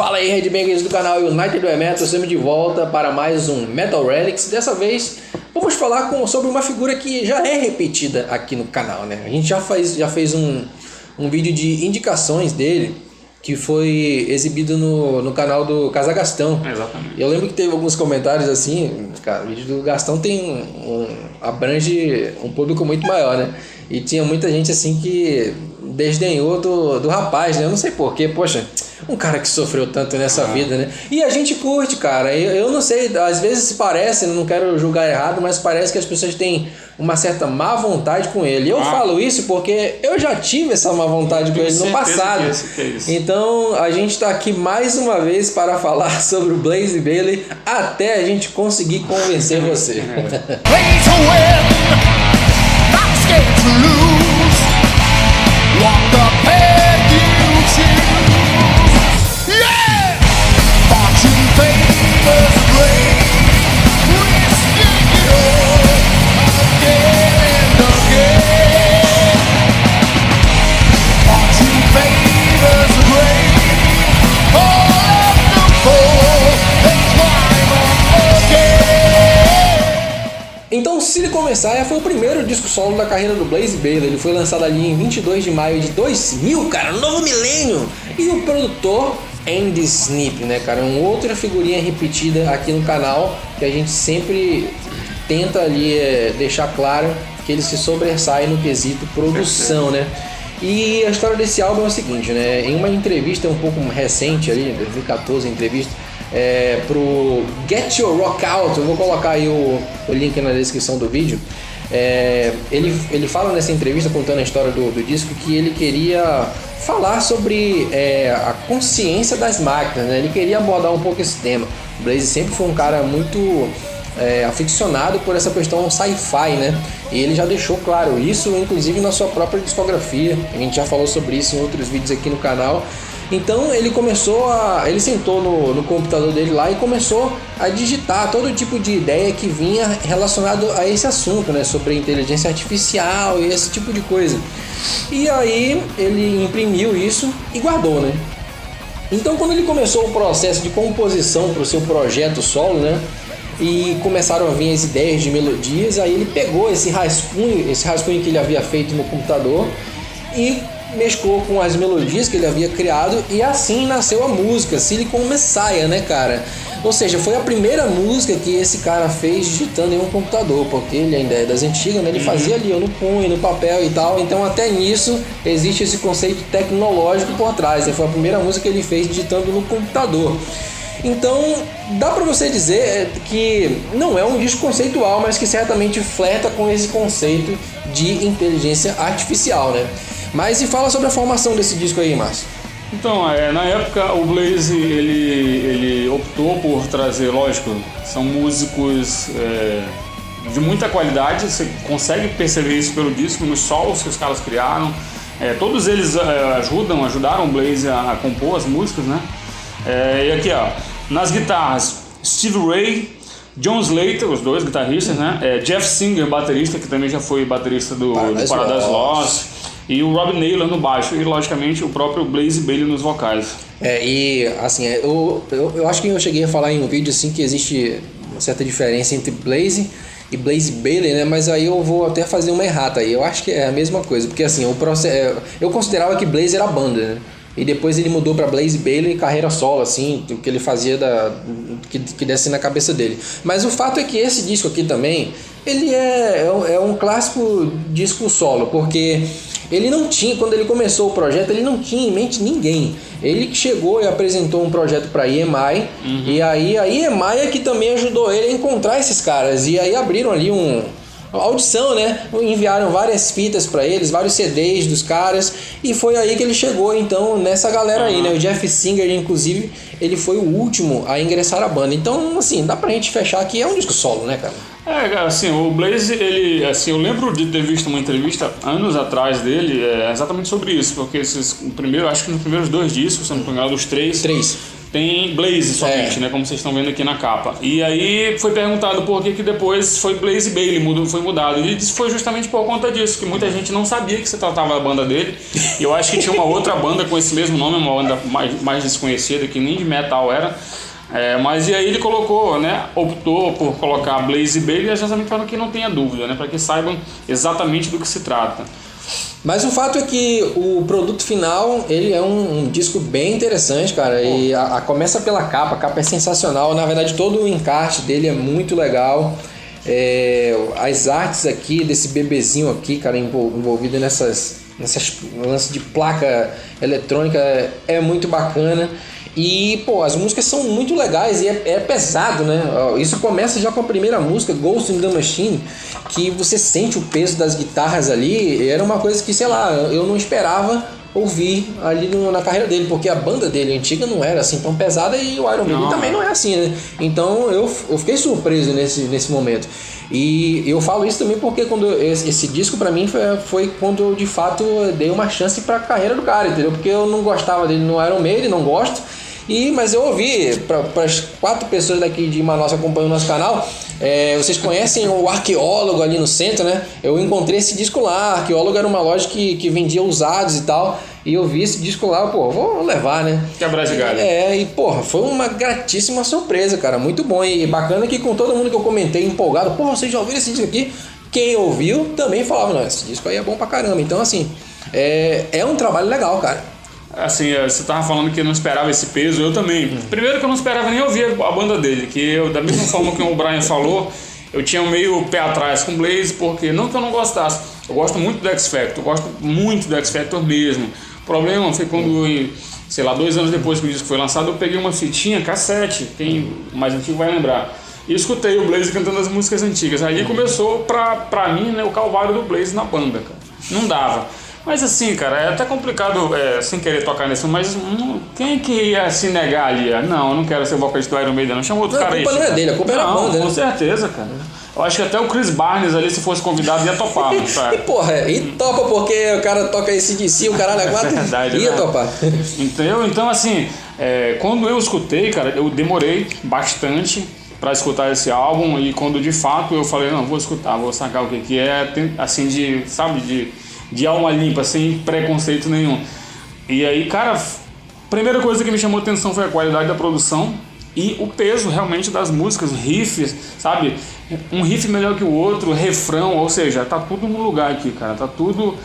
Fala aí, Headbangers do canal United Way Metal, estamos de volta para mais um Metal Relics. Dessa vez vamos falar sobre uma figura que já é repetida aqui no canal, né? A gente já fez um vídeo de indicações dele, que foi exibido no canal do Casa Gastão. Exatamente. Eu lembro que teve alguns comentários assim, cara, o vídeo do Gastão abrange um público muito maior, né? E tinha muita gente assim que desdenhou do rapaz, né? Eu não sei porquê, poxa, um cara que sofreu tanto nessa vida, né? E a gente curte, cara. Eu não sei, às vezes se parece, não quero julgar errado, mas parece que as pessoas têm uma certa má vontade com ele. Eu falo isso porque eu já tive essa má vontade com ele no passado. Que é isso. Então a gente tá aqui mais uma vez para falar sobre o Blaze Bayley até a gente conseguir convencer você. Play to win, not scared to lose. Walk the path you choose. Yeah! Fortune favors the brave. Risking it all again and again. Fortune favors the brave. All of the fall and climb on again. Então, Se Começar foi o primeiro disco solo da carreira do Blaze Bayley. Ele foi lançado ali em 22 de maio de 2000, cara, novo milênio. E o produtor Andy Sneap, né, cara, outra figurinha repetida aqui no canal, que a gente sempre tenta ali deixar claro que ele se sobressai no quesito produção, né? E a história desse álbum é o seguinte, né? Em uma entrevista um pouco recente ali, 2014, entrevista pro Get Your Rock Out, eu vou colocar aí o link na descrição do vídeo. Ele fala nessa entrevista, contando a história do disco, que ele queria falar sobre a consciência das máquinas, né? Ele queria abordar um pouco esse tema. O Blaze sempre foi um cara muito aficionado por essa questão sci-fi, né? E ele já deixou claro isso, inclusive na sua própria discografia. A gente já falou sobre isso em outros vídeos aqui no canal. Então ele sentou no computador dele lá e começou a digitar todo tipo de ideia que vinha relacionado a esse assunto, né? Sobre inteligência artificial e esse tipo de coisa. E aí ele imprimiu isso e guardou, né? Então quando ele começou o processo de composição para o seu projeto solo, né? E começaram a vir as ideias de melodias, aí ele pegou esse rascunho que ele havia feito no computador e mesclou com as melodias que ele havia criado, e assim nasceu a música Silicon Messiah, né, cara? Ou seja, foi a primeira música que esse cara fez digitando em um computador, porque ele ainda é das antigas, né? Ele fazia ali no punho, no papel e tal, então até nisso existe esse conceito tecnológico por trás, né? Foi a primeira música que ele fez digitando no computador. Então, dá pra você dizer que não é um disco conceitual, mas que certamente flerta com esse conceito de inteligência artificial, né? Mas e fala sobre a formação desse disco aí, Márcio. Então, na época o Blaze ele optou por trazer, lógico, são músicos de muita qualidade, você consegue perceber isso pelo disco, nos solos que os caras criaram. Todos eles ajudaram o Blaze a compor as músicas, né? E aqui, ó, nas guitarras, Steve Ray, John Slater, os dois guitarristas, né? Jeff Singer, baterista, que também já foi baterista do Paradise Lost. E o Rob Naylor no baixo, e logicamente o próprio Blaze Bayley nos vocais. E assim, eu acho que eu cheguei a falar em um vídeo assim que existe uma certa diferença entre Blaze e Blaze Bayley, né? Mas aí eu vou até fazer uma errata aí. Eu acho que é a mesma coisa, porque assim, eu considerava que Blaze era banda, né? E depois ele mudou para Blaze Bayley, carreira solo, assim, o que ele fazia que desce na cabeça dele. Mas o fato é que esse disco aqui também, ele é um clássico disco solo, porque ele não tinha, quando ele começou o projeto, ele não tinha em mente ninguém. Ele que chegou e apresentou um projeto para a EMI, e aí a EMI é que também ajudou ele a encontrar esses caras, e aí abriram ali uma audição, né? Enviaram várias fitas para eles, vários CDs dos caras, e foi aí que ele chegou então nessa galera aí, né? O Jeff Singer, inclusive, ele foi o último a ingressar à banda. Então, assim, dá pra gente fechar que é um disco solo, né, cara? Cara, assim, o Blaze, ele, assim, eu lembro de ter visto uma entrevista anos atrás dele, exatamente sobre isso, porque acho que nos primeiros 2 discos, se não me engano, dos 3, tem Blaze somente, né? Como vocês estão vendo aqui na capa. E aí foi perguntado por que depois foi Blaze Bayley, foi mudado. E ele disse que foi justamente por conta disso, que muita gente não sabia que se tratava da banda dele. E eu acho que tinha uma outra banda com esse mesmo nome, uma banda mais desconhecida, que nem de metal era. Mas e aí ele colocou, né? Optou por colocar Blaze Bayley, justamente para que não tenha dúvida, né? Para que saibam exatamente do que se trata. Mas o fato é que o produto final, ele é um disco bem interessante, cara. E começa pela capa, a capa é sensacional. Na verdade, todo o encarte dele é muito legal. As artes aqui, desse bebezinho aqui, cara, envolvido nessas lances de placa eletrônica, é muito bacana. E, pô, as músicas são muito legais e é pesado, né? Isso começa já com a primeira música, Ghost in the Machine, que você sente o peso das guitarras ali. Era uma coisa que, sei lá, eu não esperava ouvir ali na carreira dele, porque a banda dele antiga não era assim tão pesada e o Iron Maiden também não é assim, né? Então eu fiquei surpreso nesse momento. E eu falo isso também porque quando esse disco pra mim foi quando eu de fato dei uma chance pra carreira do cara, entendeu? Porque eu não gostava dele no Iron Maiden, não gosto. Mas eu ouvi, para as 4 pessoas daqui de Manaus que acompanham o nosso canal, vocês conhecem o Arqueólogo ali no centro, né? Eu encontrei esse disco lá. Arqueólogo era uma loja que vendia usados e tal. E eu vi esse disco lá, pô, vou levar, né? Quebrar de galho. E porra, foi uma gratíssima surpresa, cara. Muito bom e bacana que com todo mundo que eu comentei empolgado, pô, vocês já ouviram esse disco aqui? Quem ouviu também falava, não, esse disco aí é bom pra caramba. Então, assim, é um trabalho legal, cara. Assim, você tava falando que não esperava esse peso, eu também. Primeiro que eu não esperava nem ouvir a banda dele, que eu, da mesma forma que o Brian falou, eu tinha meio pé atrás com Blaze, porque não que eu não gostasse, eu gosto muito do X Factor, eu gosto muito do X Factor mesmo. O problema foi quando, sei lá, 2 anos depois que o disco foi lançado, eu peguei uma fitinha, cassete, quem mais antigo vai lembrar, e escutei o Blaze cantando as músicas antigas. Aí começou pra mim, né, o calvário do Blaze na banda, cara. Não dava. Mas assim, cara, é até complicado, sem querer tocar nisso, mas quem que ia se negar ali? Não, eu não quero ser vocalista do Iron Maiden, não. Chama outro cara aí. A culpa não é dele, a culpa é da banda. Com certeza, cara. Eu acho que até o Chris Barnes ali, se fosse convidado, ia topar. E porra, topa porque o cara toca esse DC, o caralho é 4, verdade, ia topar. Entendeu? Então, assim, quando eu escutei, cara, eu demorei bastante pra escutar esse álbum e quando de fato eu falei, não, vou escutar, vou sacar o que é, assim, de alma limpa, sem preconceito nenhum. E aí, cara, a primeira coisa que me chamou a atenção foi a qualidade da produção e o peso realmente das músicas, riffs, sabe? Um riff melhor que o outro, refrão, ou seja, tá tudo no lugar aqui, cara. Tá tudo...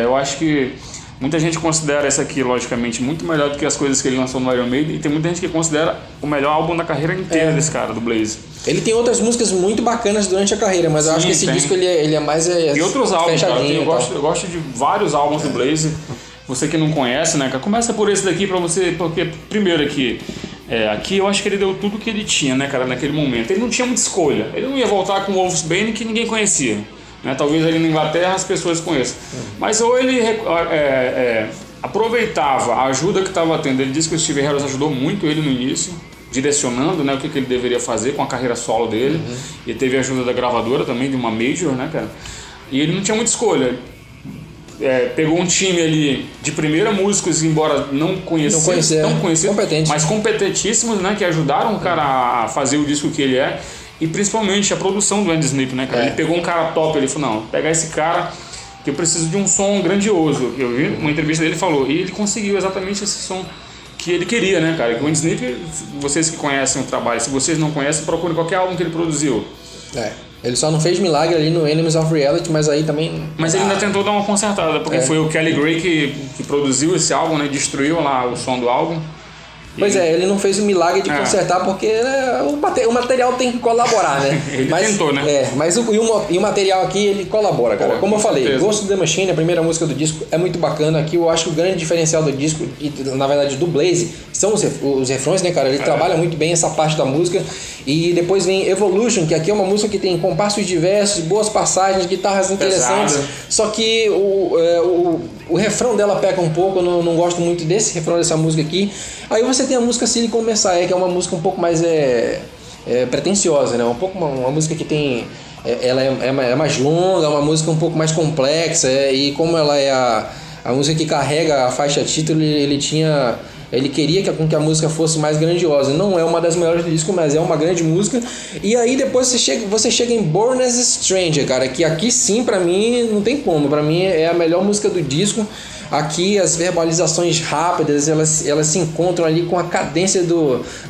eu acho que muita gente considera essa aqui, logicamente, muito melhor do que as coisas que ele lançou no Iron Maiden e tem muita gente que considera o melhor álbum da carreira inteira desse cara, do Blaze. Ele tem outras músicas muito bacanas durante a carreira, mas eu acho que esse disco ele é mais e outros álbuns, cara, eu tal. gosto de vários álbuns do Blaze. Você que não conhece, né, cara, começa por esse daqui pra você, porque primeiro aqui eu acho que ele deu tudo que ele tinha, né, cara, naquele momento. Ele não tinha muita escolha, ele não ia voltar com o Wolfsbane que ninguém conhecia, né, talvez ali na Inglaterra as pessoas conheçam, mas ou ele aproveitava a ajuda que estava tendo. Ele disse que o Steve Harris ajudou muito ele no início, direcionando, né, o que ele deveria fazer com a carreira solo dele. E teve a ajuda da gravadora também, de uma major, né, cara? E ele não tinha muita escolha. Pegou um time ali de primeira músicos, embora não conhecesse, tão conhecidos, mas competentíssimos, né, que ajudaram o cara a fazer o disco que ele é. E principalmente a produção do Andy Sneap, né, cara? Ele pegou um cara top, ele falou, não, pegar esse cara que eu preciso de um som grandioso. Eu vi uma entrevista dele, falou, e ele conseguiu exatamente esse som que ele queria, né, cara? Que o Andy Sneap, vocês que conhecem o trabalho, se vocês não conhecem, procurem qualquer álbum que ele produziu. Ele só não fez milagre ali no Enemies of Reality, mas aí também... Mas ele ainda tentou dar uma consertada, porque foi o Kelly Gray que produziu esse álbum, né? Destruiu lá o som do álbum. Pois ele não fez o milagre de consertar porque o material tem que colaborar, né? Ele tentou, né? Mas o material aqui, ele colabora, cara. Como eu falei, certeza. Ghost of the Machine, a primeira música do disco, é muito bacana. Aqui eu acho que o grande diferencial do disco, e na verdade do Blaze, são os refrões, né, cara? Ele trabalha muito bem essa parte da música. E depois vem Evolution, que aqui é uma música que tem compassos diversos, boas passagens, guitarras interessantes. Pesado. Só que o refrão dela peca um pouco, eu não gosto muito desse refrão dessa música aqui. Aí você tem a música Silicon Messiah, que é uma música um pouco mais pretensiosa, né? Uma música que tem... ela é mais longa, é uma música um pouco mais complexa, e como ela é a música que carrega a faixa título, ele tinha Ele queria que a música fosse mais grandiosa. Não é uma das melhores do disco, mas é uma grande música. E aí depois você chega em Born as a Stranger, cara, que aqui sim, pra mim, não tem como. Pra mim é a melhor música do disco. Aqui as verbalizações rápidas, elas se encontram ali com a cadência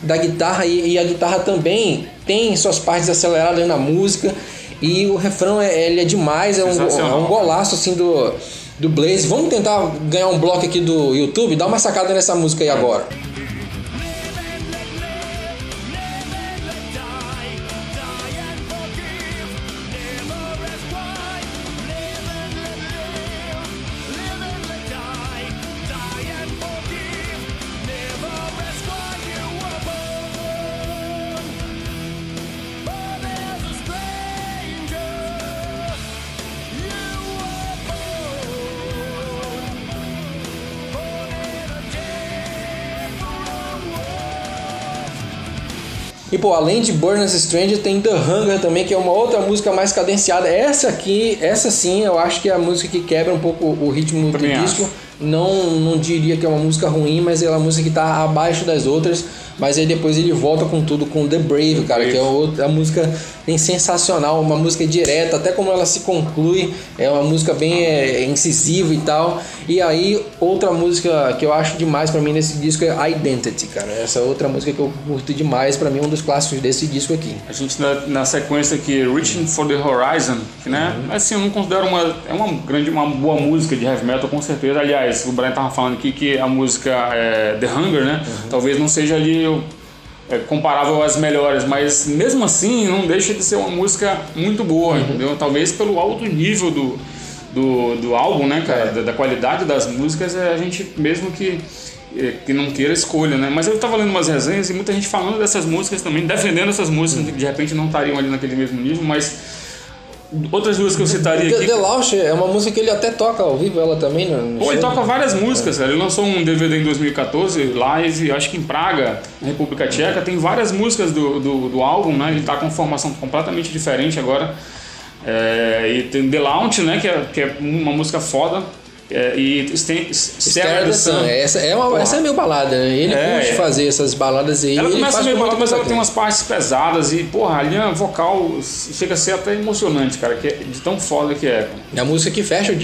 da guitarra. E a guitarra também tem suas partes aceleradas na música. E o refrão ele é demais, é um golaço assim do Blaze. Vamos tentar ganhar um bloco aqui do YouTube? Dá uma sacada nessa música aí agora. E pô, além de Born as a Stranger, tem The Hunger também, que é uma outra música mais cadenciada. Essa sim, eu acho que é a música que quebra um pouco o ritmo do disco. Não diria que é uma música ruim, mas é uma música que tá abaixo das outras. Mas aí depois ele volta com tudo com The Brave, cara, que é outra música sensacional, uma música direta, até como ela se conclui, é uma música bem incisiva e tal. E aí outra música que eu acho demais pra mim nesse disco é Identity, cara. Essa outra música que eu curto demais, pra mim é um dos clássicos desse disco aqui. A gente na sequência aqui, Reaching for the Horizon, que, né, assim, eu não considero uma boa música de heavy metal, com certeza. Aliás, o Brian tava falando aqui que a música The Hunger, né, talvez não seja ali comparável às melhores, mas mesmo assim não deixa de ser uma música muito boa, entendeu? Talvez pelo alto nível do álbum, né, cara, da qualidade das músicas, a gente mesmo que não queira escolha, né? Mas eu tava lendo umas resenhas e muita gente falando dessas músicas também, defendendo essas músicas que de repente não estariam ali naquele mesmo nível, mas outras duas que eu citaria aqui. The Launch é uma música que ele até toca ao vivo, ela também. Ele toca várias músicas, cara. Ele lançou um DVD em 2014, live, acho que em Praga, na República Tcheca. Tem várias músicas do álbum, né? Ele tá com formação completamente diferente agora. E tem The Launch, né? Que é uma música foda. E Stare the Sun. Essa é meio balada, né? Ele curte fazer essas baladas aí. Ela começa meio balada, mas ela tem umas partes pesadas e, porra, a linha vocal chega a ser até emocionante, cara, que é de tão foda que é. É a música que fecha o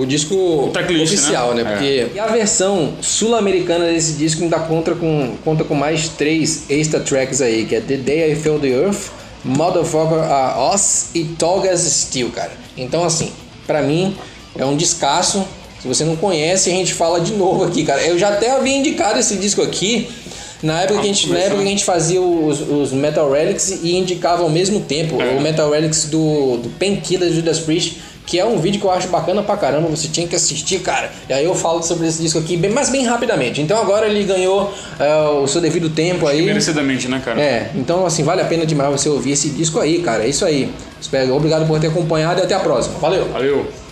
disco tracklist, oficial, né? Porque e a versão sul-americana desse disco ainda conta com mais 3 extra tracks aí, que é The Day I Fell the Earth, Motherfucker Are Us e Tall as Steel, cara. Então, assim, pra mim é um descasso. Se você não conhece, a gente fala de novo aqui, cara. Eu já até havia indicado esse disco aqui na época que a gente fazia os Metal Relics e indicava ao mesmo tempo o Metal Relics do Painkiller de Judas Priest, que é um vídeo que eu acho bacana pra caramba, você tinha que assistir, cara. E aí eu falo sobre esse disco aqui, mas bem rapidamente. Então agora ele ganhou o seu devido tempo aí. Merecidamente, né, cara? Então assim, vale a pena demais você ouvir esse disco aí, cara. É isso aí. Obrigado por ter acompanhado e até a próxima. Valeu! Valeu!